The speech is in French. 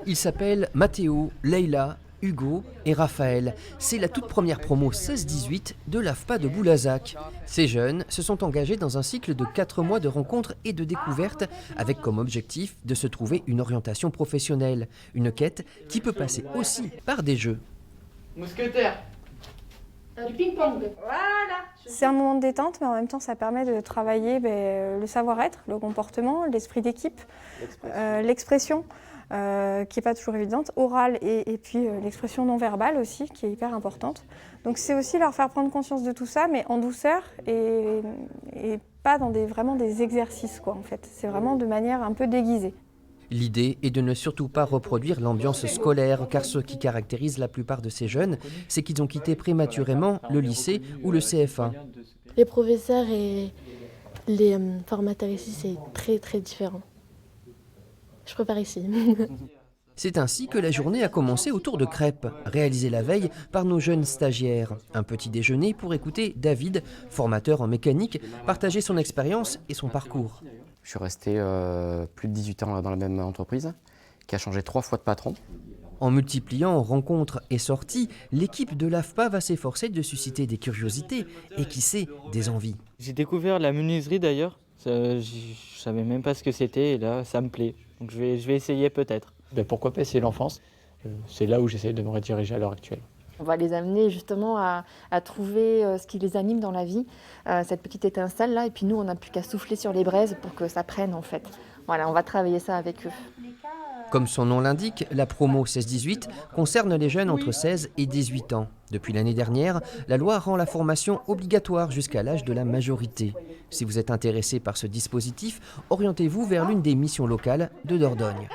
Ils s'appellent Mathéo, Leïla, Hugo et Raphaël. C'est la toute première promo 16-18 de l'AFPA de Boulazac. Ces jeunes se sont engagés dans un cycle de 4 mois de rencontres et de découvertes avec comme objectif de se trouver une orientation professionnelle. Une quête qui peut passer aussi par des jeux. Mousquetaire. Du ping-pong. Voilà. C'est un moment de détente, mais en même temps, ça permet de travailler le savoir-être, le comportement, l'esprit d'équipe, l'expression, qui n'est pas toujours évidente, orale et puis l'expression non verbale aussi, qui est hyper importante. Donc c'est aussi leur faire prendre conscience de tout ça, mais en douceur et pas dans vraiment des exercices, quoi, en fait. C'est vraiment de manière un peu déguisée. L'idée est de ne surtout pas reproduire l'ambiance scolaire, car ce qui caractérise la plupart de ces jeunes, c'est qu'ils ont quitté prématurément le lycée ou le CFA. Les professeurs et les formateurs ici, c'est très très différent. Je préfère ici. C'est ainsi que la journée a commencé autour de crêpes, réalisées la veille par nos jeunes stagiaires. Un petit déjeuner pour écouter David, formateur en mécanique, partager son expérience et son parcours. Je suis resté plus de 18 ans dans la même entreprise, qui a changé 3 fois de patron. En multipliant rencontres et sorties, l'équipe de l'AFPA va s'efforcer de susciter des curiosités et qui sait, des envies. J'ai découvert la menuiserie d'ailleurs. Je savais même pas ce que c'était et là ça me plaît. Donc je vais essayer peut-être. Pourquoi pas essayer l'enfance? C'est là où j'essaie de me rediriger à l'heure actuelle. On va les amener justement à trouver ce qui les anime dans la vie, cette petite étincelle là, et puis nous on n'a plus qu'à souffler sur les braises pour que ça prenne en fait. Voilà, on va travailler ça avec eux. Comme son nom l'indique, la promo 16-18 concerne les jeunes entre 16 et 18 ans. Depuis l'année dernière, la loi rend la formation obligatoire jusqu'à l'âge de la majorité. Si vous êtes intéressé par ce dispositif, orientez-vous vers l'une des missions locales de Dordogne.